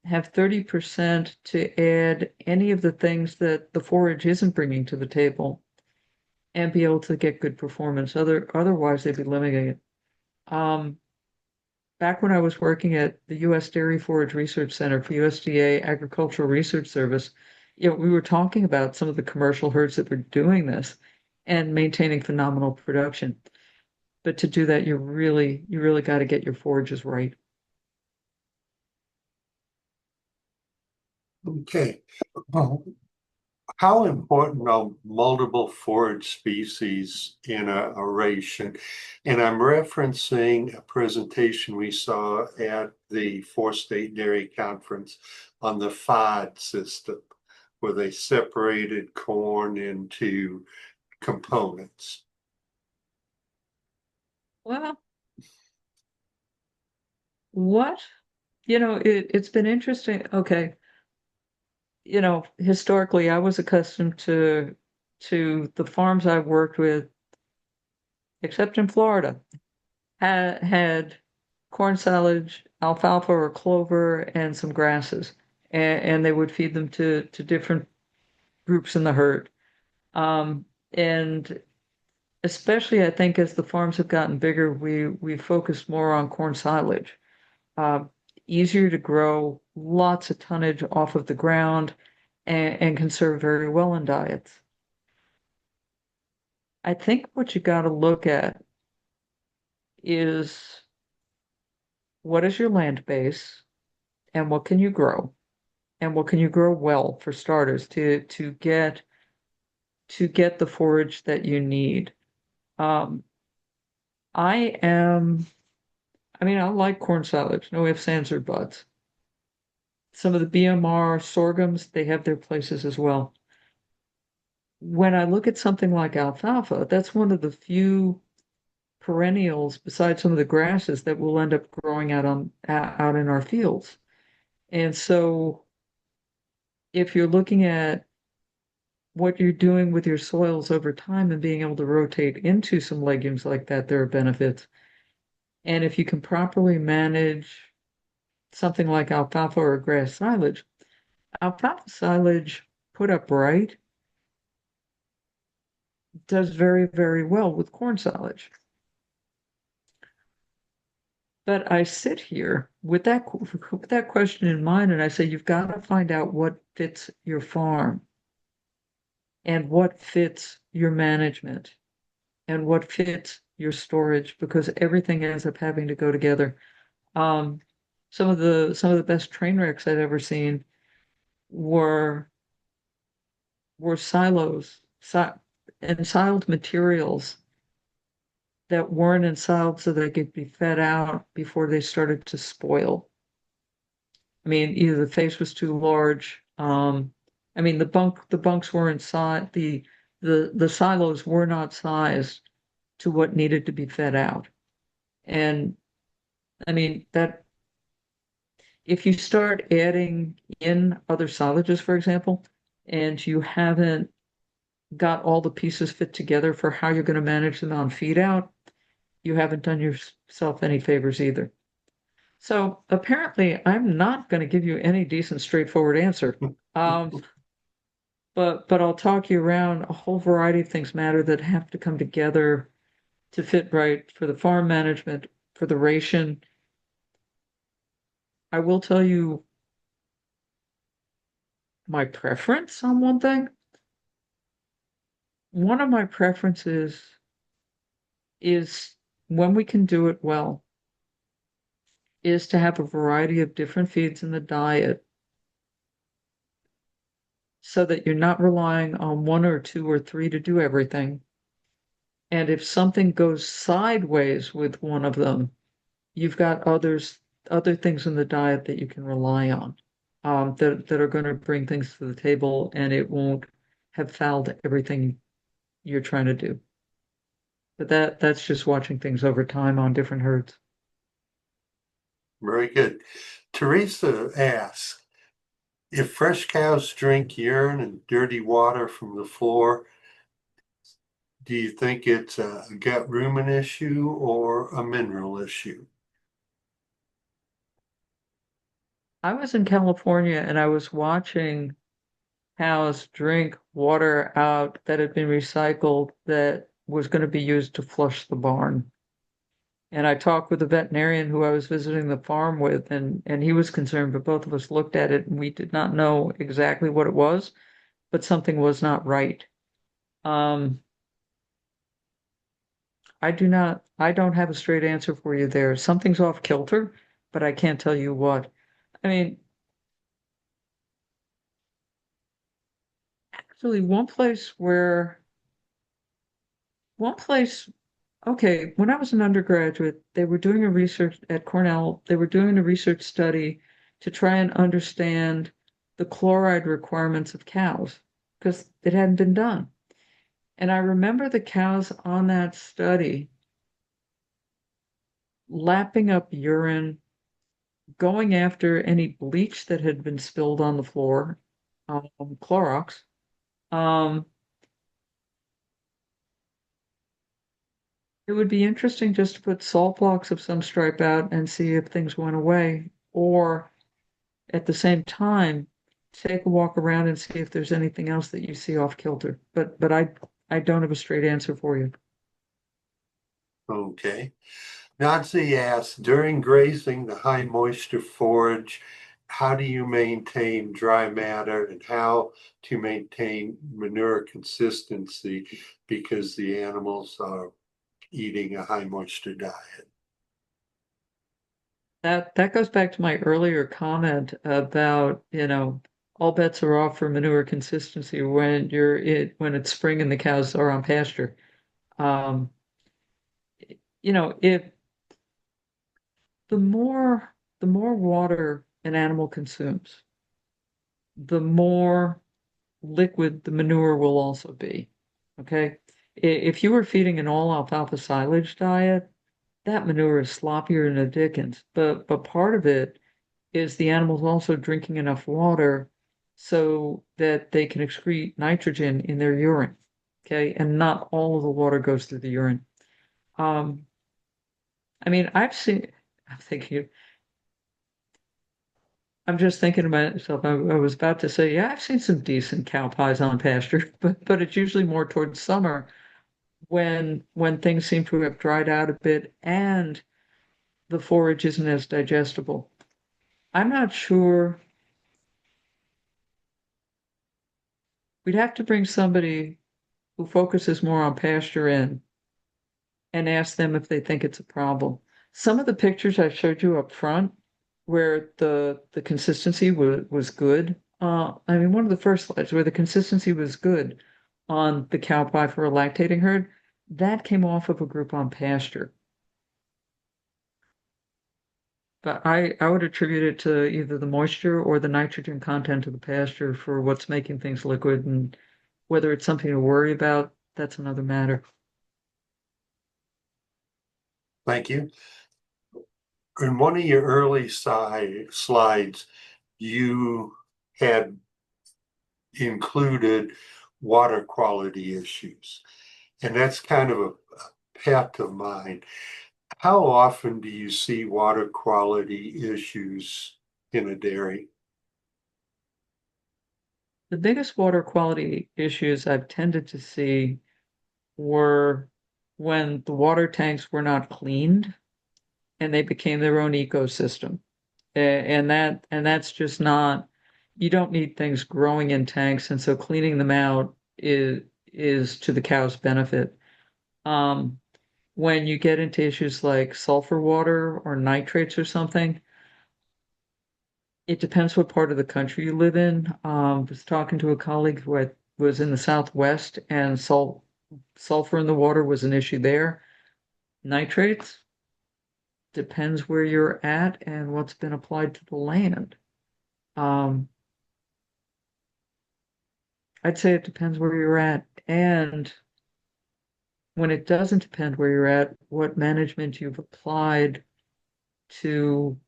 have 30% to add any of the things that the forage isn't bringing to the table, and be able to get good performance. Otherwise, they'd be limiting it. Back when I was working at the U.S. Dairy Forage Research Center for USDA Agricultural Research Service, we were talking about some of the commercial herds that were doing this and maintaining phenomenal production. But to do that, you really got to get your forages right. Okay. Well, how important are multiple forage species in a ration? And I'm referencing a presentation we saw at the Four-State Dairy Conference on the FOD system, where they separated corn into components. Well, what? It's been interesting. Okay, historically, I was accustomed to the farms I've worked with, except in Florida, had corn silage, alfalfa or clover, and some grasses, and they would feed them to different groups in the herd. And especially, I think, as the farms have gotten bigger, we focused more on corn silage. Uh, Easier to grow, lots of tonnage off of the ground, and can serve very well in diets. I think what you got to look at is what is your land base and what can you grow and what can you grow well for starters to get the forage that you need. Um, I am, I mean, I like corn silage, no ifs, ands, or buts. Some of the BMR sorghums, they have their places as well. When I look at something like alfalfa, that's one of the few perennials besides some of the grasses that will end up growing out in our fields. And so if you're looking at what you're doing with your soils over time and being able to rotate into some legumes like that, there are benefits. And if you can properly manage something like alfalfa or grass silage, alfalfa silage put up right does very, very well with corn silage. But I sit here with that question in mind, and I say you've got to find out what fits your farm and what fits your management and what fits your storage, because everything ends up having to go together. Um, some of the best train wrecks I've ever seen were silos, ensiled materials that weren't ensiled so they could be fed out before they started to spoil. I mean, either the face was too large. I mean, the bunks weren't sized. The silos were not sized to what needed to be fed out. And I mean that if you start adding in other silages, for example, and you haven't got all the pieces fit together for how you're going to manage them on feed out, you haven't done yourself any favors either. So apparently, I'm not going to give you any decent, straightforward answer. Um, but I'll talk you around a whole variety of things matter that have to come together to fit right for the farm management, for the ration. I will tell you my preference on one thing. One of my preferences is when we can do it well, is to have a variety of different feeds in the diet so that you're not relying on one or two or three to do everything. And if something goes sideways with one of them, you've got other things in the diet that you can rely on, that are going to bring things to the table and it won't have fouled everything you're trying to do. But that's just watching things over time on different herds. Very good. Teresa asks, if fresh cows drink urine and dirty water from the floor, do you think it's a gut rumen issue or a mineral issue? I was in California and I was watching cows drink water out that had been recycled that was going to be used to flush the barn. And I talked with the veterinarian who I was visiting the farm with, and he was concerned, but both of us looked at it and we did not know exactly what it was. but something was not right. Um, I don't have a straight answer for you there. Something's off kilter, but I can't tell you what. I mean, actually, one place, okay, when I was an undergraduate, they were doing a research at Cornell, they were doing a research study to try and understand the chloride requirements of cows because it hadn't been done. And I remember the cows on that study lapping up urine, going after any bleach that had been spilled on the floor, Clorox. Um, it would be interesting just to put salt blocks of some stripe out and see if things went away, or at the same time, take a walk around and see if there's anything else that you see off kilter. But I don't have a straight answer for you. Okay. Nancy asks, during grazing the high moisture forage, how do you maintain dry matter and how to maintain manure consistency because the animals are eating a high moisture diet? That goes back to my earlier comment about, all bets are off for manure consistency when it's spring and the cows are on pasture. Um, if the more water an animal consumes, the more liquid the manure will also be. Okay? If you were feeding an all alfalfa silage diet, that manure is sloppier than a dickens. But part of it is the animals also drinking enough water so that they can excrete nitrogen in their urine. Okay, and not all of the water goes through the urine. Um, I mean, I'm thinking, I'm just thinking to myself, I was about to say, yeah, I've seen some decent cow pies on pasture, but it's usually more towards summer when things seem to have dried out a bit and the forage isn't as digestible. I'm not sure. We'd have to bring somebody who focuses more on pasture in and ask them if they think it's a problem. Some of the pictures I showed you up front, where the consistency was good. I mean, one of the first slides where the consistency was good on the cow pie for a lactating herd, that came off of a group on pasture. But I would attribute it to either the moisture or the nitrogen content of the pasture for what's making things liquid, and whether it's something to worry about, that's another matter. Thank you. In one of your early slides, you had included water quality issues, and that's kind of a pet of mine. How often do you see water quality issues in a dairy? The biggest water quality issues I've tended to see were when the water tanks were not cleaned and they became their own ecosystem. And that's just not, you don't need things growing in tanks, and so cleaning them out is to the cow's benefit. Um, when you get into issues like sulfur water or nitrates or something, it depends what part of the country you live in. Was talking to a colleague who was in the Southwest, and sulfur in the water was an issue there. Nitrates depends where you're at and what's been applied to the land. Um, I'd say it depends where you're at, and when it doesn't depend where you're at, what management you've applied to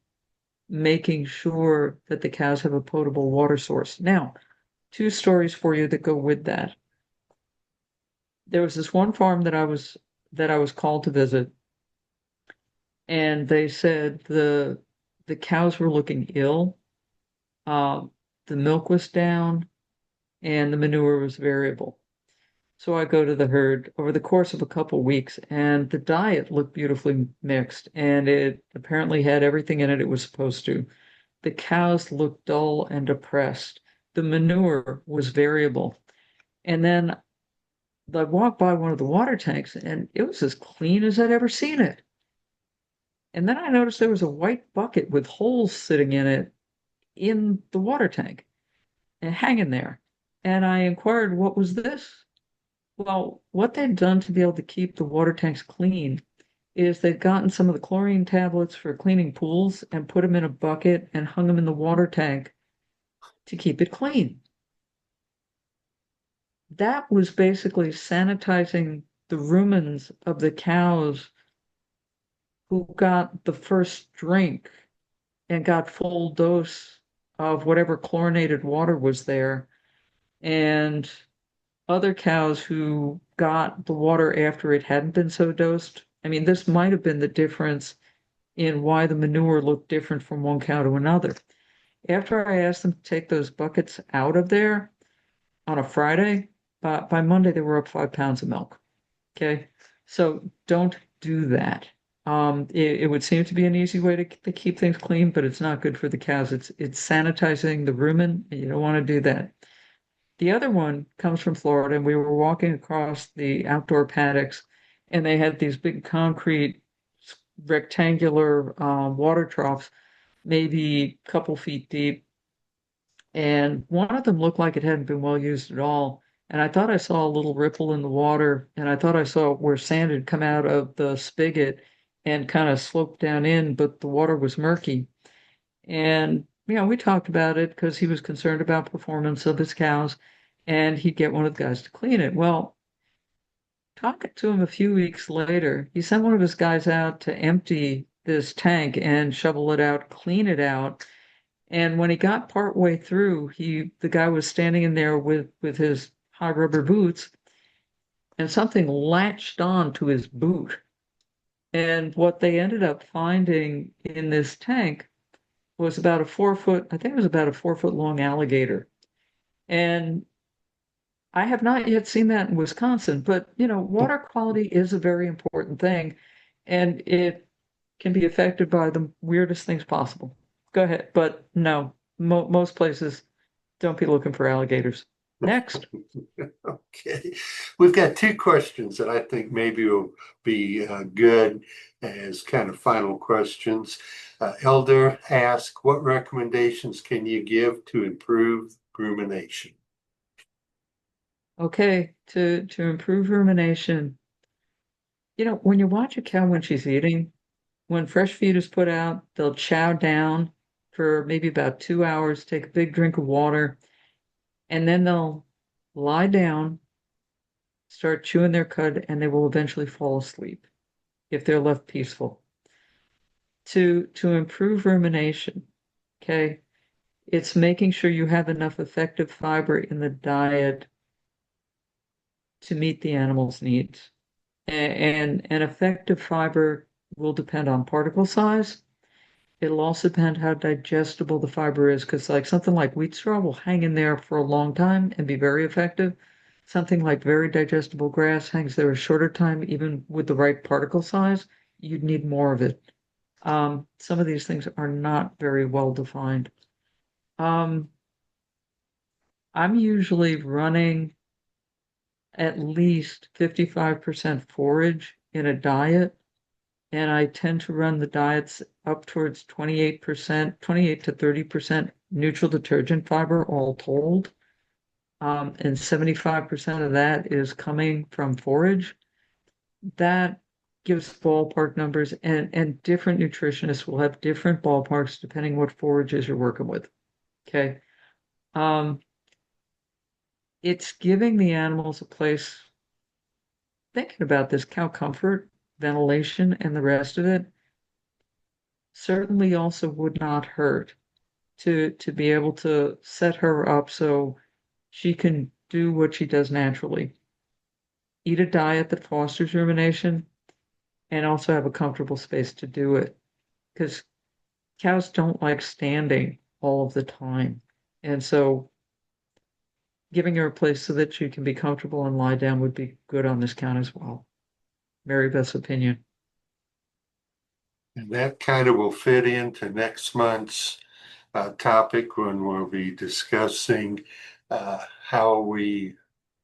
making sure that the cows have a potable water source. Now, two stories for you that go with that. There was this one farm that I was called to visit, and they said the cows were looking ill. Um, the milk was down, and the manure was variable. So I go to the herd over the course of a couple weeks, and the diet looked beautifully mixed, and it apparently had everything in it was supposed to. The cows looked dull and depressed. the manure was variable. And then I walked by one of the water tanks and it was as clean as I'd ever seen it. And then I noticed there was a white bucket with holes sitting in it in the water tank and hanging there. And I inquired, what was this? Well, what they'd done to be able to keep the water tanks clean is they'd gotten some of the chlorine tablets for cleaning pools and put them in a bucket and hung them in the water tank to keep it clean. That was basically sanitizing the rumens of the cows who got the first drink and got full dose of whatever chlorinated water was there, and other cows who got the water after it hadn't been so dosed. I mean, this might have been the difference in why the manure looked different from one cow to another. After I asked them to take those buckets out of there on a Friday, by Monday they were up 5 pounds of milk. Okay, so don't do that. It would seem to be an easy way to keep things clean, but it's not good for the cows. It's sanitizing the rumen, and you don't want to do that. The other one comes from Florida, and we were walking across the outdoor paddocks, and they had these big concrete rectangular water troughs, maybe a couple feet deep, and one of them looked like it hadn't been well used at all. And I thought I saw a little ripple in the water, and I thought I saw where sand had come out of the spigot and kind of sloped down in, but the water was murky. And, we talked about it because he was concerned about performance of his cows, and he'd get one of the guys to clean it. Well, talking to him a few weeks later, he sent one of his guys out to empty this tank and shovel it out, clean it out. And when he got part way through, the guy was standing in there with his high rubber boots, and something latched on to his boot. And what they ended up finding in this tank was about a 4 foot, I think it was about a 4 foot long alligator. And I have not yet seen that in Wisconsin, but water quality is a very important thing, and it can be affected by the weirdest things possible. Go ahead, but no, most places don't be looking for alligators. Next. Okay, we've got two questions that I think maybe will be good as kind of final questions. Elder asked, what recommendations can you give to improve rumination? Okay, to improve rumination, when you watch a cow when she's eating, when fresh feed is put out, they'll chow down for maybe about 2 hours, take a big drink of water, and then they'll lie down, start chewing their cud, and they will eventually fall asleep if they're left peaceful. To improve rumination, okay, it's making sure you have enough effective fiber in the diet to meet the animal's needs. And effective fiber will depend on particle size. It'll also depend how digestible the fiber is, because like something like wheat straw will hang in there for a long time and be very effective. Something like very digestible grass hangs there a shorter time, even with the right particle size, you'd need more of it. Some of these things are not very well defined. Um, I'm usually running at least 55% forage in a diet, and I tend to run the diets up towards 28%, 28 to 30% neutral detergent fiber, all told. And 75% of that is coming from forage. That gives ballpark numbers, and different nutritionists will have different ballparks depending what forages you're working with. Okay. Um, it's giving the animals a place, thinking about this cow comfort, ventilation, and the rest of it certainly also would not hurt to be able to set her up so she can do what she does naturally. Eat a diet that fosters rumination and also have a comfortable space to do it. Because cows don't like standing all of the time. And so giving her a place so that she can be comfortable and lie down would be good on this count as well. Mary Beth's opinion. And that kind of will fit into next month's topic when we'll be discussing how we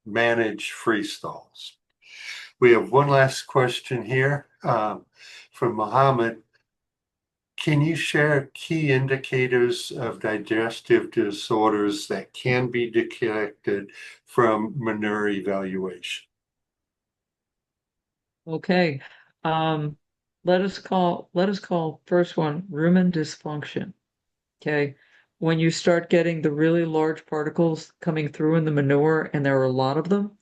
manage freestalls. We have one last question here from Mohammed. Can you share key indicators of digestive disorders that can be detected from manure evaluation? Okay. Let us call first one rumen dysfunction. Okay. When you start getting the really large particles coming through in the manure, and there are a lot of them,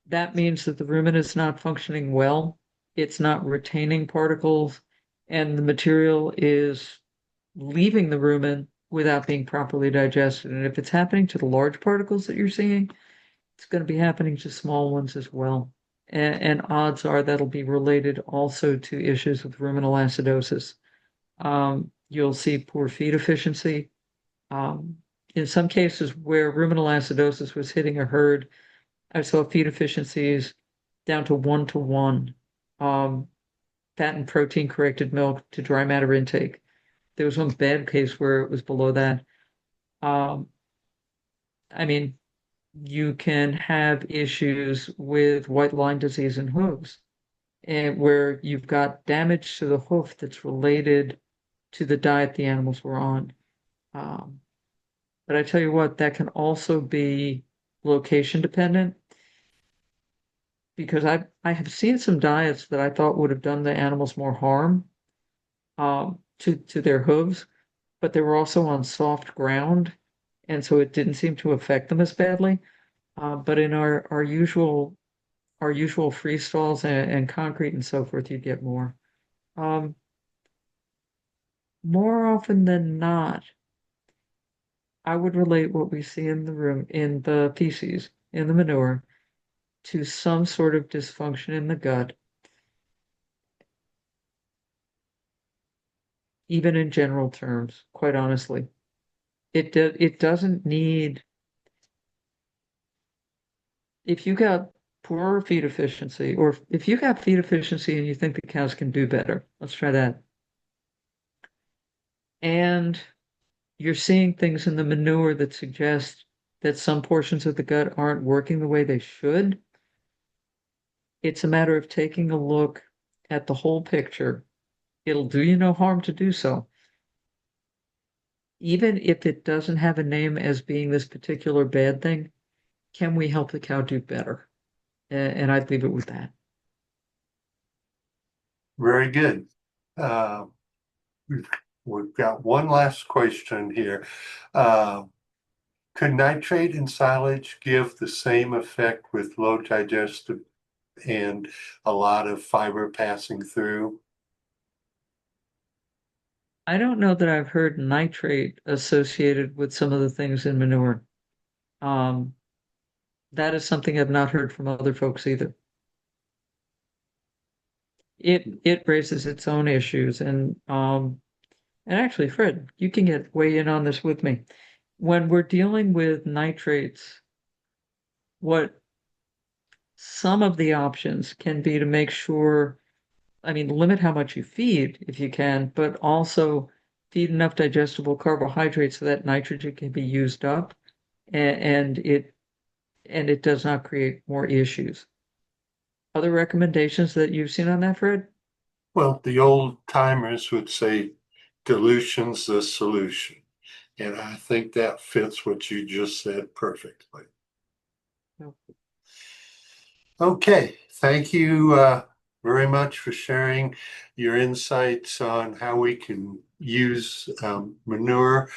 that means that the rumen is not functioning well. It's not retaining particles, and the material is leaving the rumen without being properly digested. And if it's happening to the large particles that you're seeing, it's going to be happening to small ones as well. And odds are that'll be related also to issues with ruminal acidosis. You'll see poor feed efficiency. In some cases where ruminal acidosis was hitting a herd, I saw feed efficiencies down to 1 to 1. Fat and protein corrected milk to dry matter intake. There was one bad case where it was below that. Um, I mean, you can have issues with white line disease in hooves, and where you've got damage to the hoof that's related to the diet the animals were on. Um, but I tell you what, that can also be location dependent, because I have seen some diets that I thought would have done the animals more harm to their hooves, but they were also on soft ground, and so it didn't seem to affect them as badly. But in our usual free stalls and concrete and so forth, you get more. Um, More often than not, I would relate what we see in the room, in the feces, in the manure, to some sort of dysfunction in the gut, even in general terms, quite honestly. It doesn't need, if you got poor feed efficiency, or if you got feed efficiency and you think the cows can do better, let's try that. And you're seeing things in the manure that suggest that some portions of the gut aren't working the way they should. It's a matter of taking a look at the whole picture. It'll do you no harm to do so. Even if it doesn't have a name as being this particular bad thing, can we help the cow do better? And I'd leave it with that. Very good. Uh, we've, we've got one last question here. Could nitrate in silage give the same effect with low digestive and a lot of fiber passing through? I don't know that I've heard nitrate associated with some of the things in manure. Um, that is something I've not heard from other folks either. It raises its own issues, and actually, Fred, you can get weigh in on this with me. When we're dealing with nitrates, what some of the options can be to make sure, I mean, limit how much you feed if you can, but also feed enough digestible carbohydrates so that nitrogen can be used up, and it does not create more issues. Other recommendations that you've seen on that, Fred? Well, the old timers would say dilution's the solution. And I think that fits what you just said perfectly. No. Okay, thank you very much for sharing your insights on how we can use manure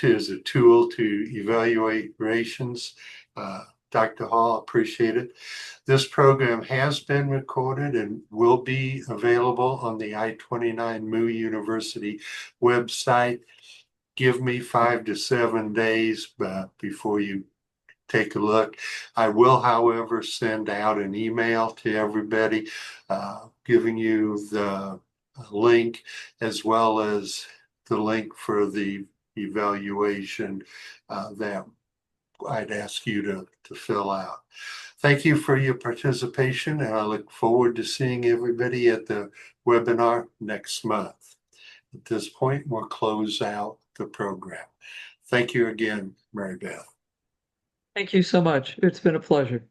as a tool to evaluate rations. Dr. Hall, appreciate it. This program has been recorded and will be available on the I-29 MU University website. Give me 5 to 7 days before you take a look. I will, however, send out an email to everybody giving you the link as well as the link for the evaluation that I'd ask you to fill out. Thank you for your participation, and I look forward to seeing everybody at the webinar next month. At this point, we'll close out the program. Thank you again, Mary Beth. Thank you so much. It's been a pleasure.